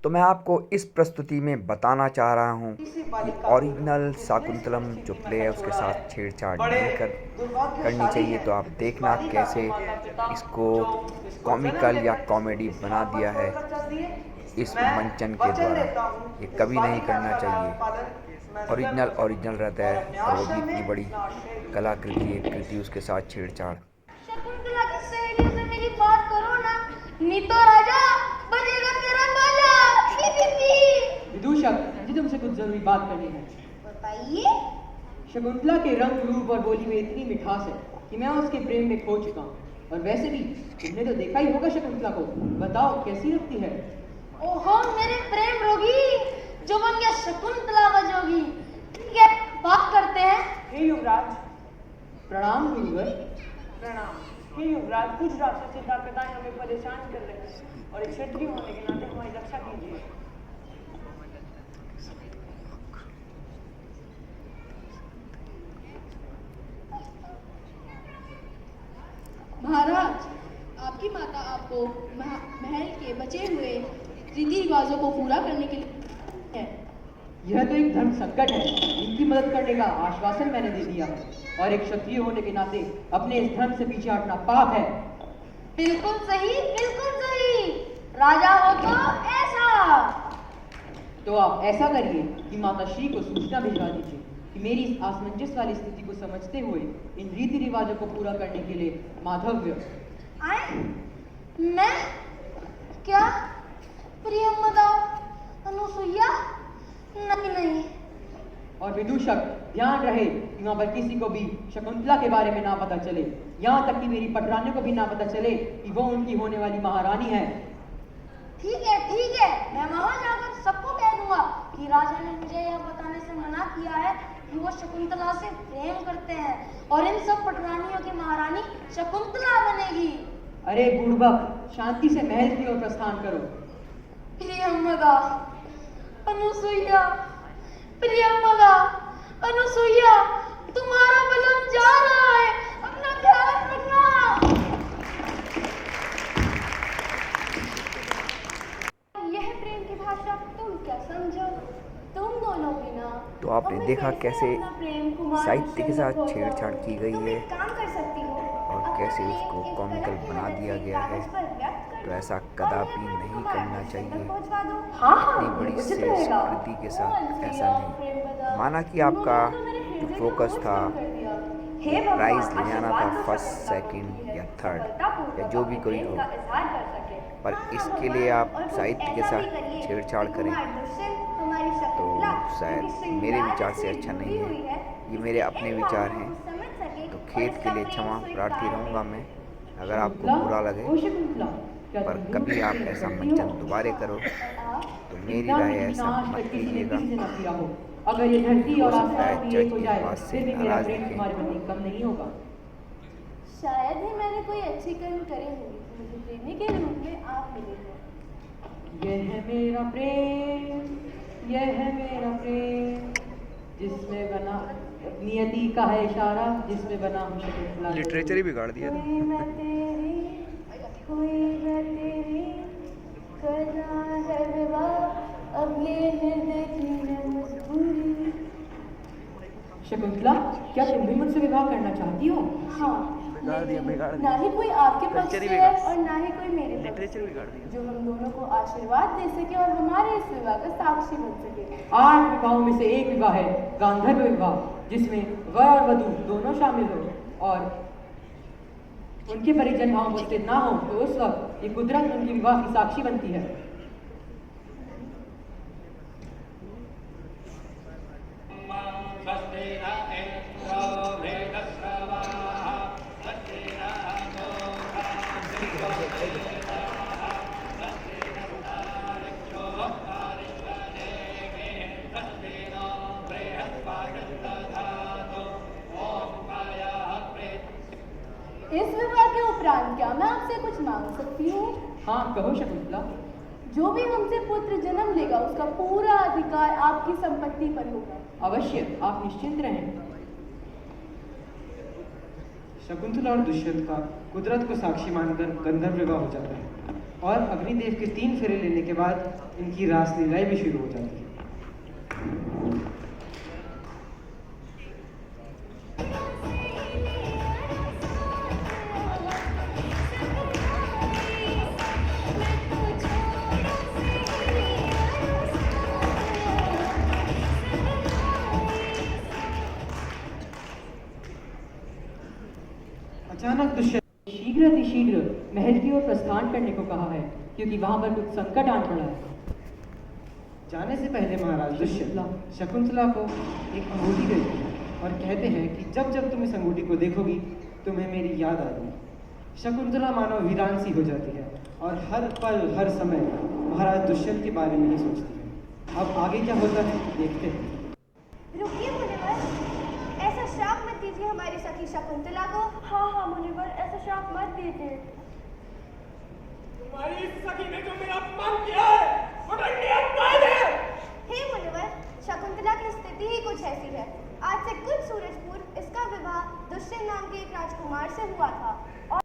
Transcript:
तो मैं आपको इस प्रस्तुति में बताना चाह रहा हूँ कि ओरिजिनल शाकुंतलम जो प्ले है उसके साथ छेड़छाड़ नहीं करनी चाहिए। तो आप देखना कैसे इसको कॉमिकल या कॉमेडी बना दिया है इस मंचन के द्वारा। ये कभी नहीं करना चाहिए। ओरिजिनल रहता है, और वो भी इतनी बड़ी कलाकृति एक कृति उसके साथ छेड़छाड़। शकुंतला की सहेलियों से मेरी बात करो ना, नहीं तो राजा बजेगा तेरा बाजा। विदूषक जी, तुमसे कुछ जरूरी बात करनी है। बताइए। शकुंतला के रंग रूप और बोली में इतनी मिठास है कि मैं उसके प्रेम में खो चुका हूँ। और वैसे भी तुमने तो देखा ही होगा शकुंतला को, बताओ कैसी लगती है? ओहो मेरे प्रेम रोगी, जो बन गया शकुंतला का जोगी। ठीक है, बात करते हैं। हे युवराज। प्रणाम गुरुवर। प्रणाम। हे युवराज, कुछ राक्षसी ताकताएं हमें परेशान कर रहे हैं और एक क्षत्रिय होने के नाते हमारी रक्षा कीजिए। महाराज, आपकी माता आपको महल के बचे हुए रीति रिवाजों को पूरा करने के लिए है। यह तो एक धर्म संकट है, इनकी मदद करने का आश्वासन मैंने दे दिया है, और एक क्षत्रिय होने के नाते अपने इस धर्म से पीछे हटना पाप है। बिल्कुल सही, बिल्कुल सही। राजा हो तो ऐसा। तो आप ऐसा करिए कि माता श्री को सूचना भिजवा दीजिए कि मेरी इस असमंजस वाली स्थिति को समझते हुए इन रीति रिवाजों को पूरा करने के लिए माधव्य आए। मैं क्या प्रियमदा अनुसुईया? नहीं। और विदूषक, ध्यान रहे कि वहां पर किसी को भी शकुंतला के बारे में ना पता चले, यहाँ तक कि मेरी पटरानियों को भी ना पता चले कि वो उनकी होने वाली महारानी है। ठीक है, मैं वहां जाकर सबको कह दूंगा कि राजा ने मुझे यह बताने से मना किया है कि वो शकुंतला से प्रेम करते हैं और इन सब पटरानियों की महारानी शकुंतला बनेगी। अरे बुड़बक, शांति से महल की ओर प्रस्थान करो। प्रियमदा अनुसुईया, तुम्हारा बलम जा रहा है, अपना ध्यान रखना। यह प्रेम की भाषा तुम क्या समझो? तुम दोनों बिना तो आपने देखा कैसे साहित्य के साथ छेड़छाड़ की गई है काम कर सकती हो और कैसे उसको कॉमिकल बना दिया गया है। तो ऐसा कदापि नहीं करना चाहिए। इतनी बड़ी संस्कृति के साथ ऐसा नहीं। माना कि आपका जो फोकस था, प्राइज ले जाना था फर्स्ट, सेकंड या थर्ड या जो भी कोई हो, पर इसके लिए आप साहित्य के साथ छेड़छाड़ करें तो शायद मेरे विचार से अच्छा नहीं है। ये मेरे अपने विचार हैं, तो खेद के लिए क्षमा प्रार्थी रहूँगा मैं अगर आपको बुरा लगे। पर कभी आप ऐसा मंचन दोबारा करो तो मेरी राय ऐसा मत कीजिएगा। अगर ये धरती और हो सकता है आसमान जज एक हो इस जाए, बात से फिर भी मेरा नाराज प्रेम दिखे। तुम्हारे प्रति कम नहीं होगा। शायद ही मैंने कोई अच्छी कर्म करे होंगे, मुझे प्रेमी के रूप में आप मिले हो। यह है मेरा प्रेम, यह है मेरा प्रेम, जिसमें बना नियति का है इशारा, जिसमें बना हूँ शकुंतला। लिटरेचर ही बिगाड़ दिया था। कोई न तेरी करना है विवाह, अब ये हृदय की है मजबूरी। शकुंतला, क्या तुम भी मुझसे विवाह करना चाहती हो? हाँ, लेकिन ना ही कोई आपके पक्ष से है और ना ही कोई मेरे पक्ष से, जो हम दोनों को आशीर्वाद दे सके और हमारे इस विवाह का साक्षी बन सके। 8 विवाहों में से एक विवाह है गांधर्व विवाह, जिसमें वर और वधू दोनों शामिल हो और उनके परिजन वहां उपस्थित ना हो, तो उस वक्त ये कुदरत उनकी विवाह की साक्षी बनती है। इस विवाह के उपरांत क्या मैं आपसे कुछ मांग सकती हूँ? हाँ, कहो शकुंतला। जो भी हमसे पुत्र जन्म लेगा उसका पूरा अधिकार आपकी संपत्ति पर होगा। अवश्य, आप निश्चिंत रहें। शकुंतला और दुष्यंत का कुदरत को साक्षी मानकर गंधर्व विवाह हो जाता है। और अग्निदेव के 3 फेरे लेने के बाद इनकी रासलीलाएं भी शुरू हो जाती है। अचानक दुष्यंत शीघ्र अतिशीघ्र महल की ओर प्रस्थान करने को कहा है, क्योंकि वहां पर कुछ संकट आन पड़ा है। जाने से पहले महाराज दुष्यंत शकुंतला को एक अंगूठी देते हैं और कहते हैं कि जब जब तुम इस अंगूठी को देखोगी तुम्हें मेरी याद आएगी। शकुंतला मानो वीरान सी हो जाती है और हर पल हर समय महाराज दुष्यंत के बारे में ही सोचती है। अब आगे क्या होता है देखते हैं। रुकिए मुनिवर, ऐसा श्राप मत दीजिए हमारी सखी शकुंतला को। हाँ हाँ मुनिवर, ऐसा श्राप मत दीजिए। तुम्हारी इस सखी ने जो मेरा अपमान किया है वो दंडनीय अपराध है। हे मुनिवर, शकुंतला की स्थिति ही कुछ ऐसी है। आज से कुछ सूरज पूर्व इसका विवाह दुष्यंत नाम के एक राजकुमार से हुआ था और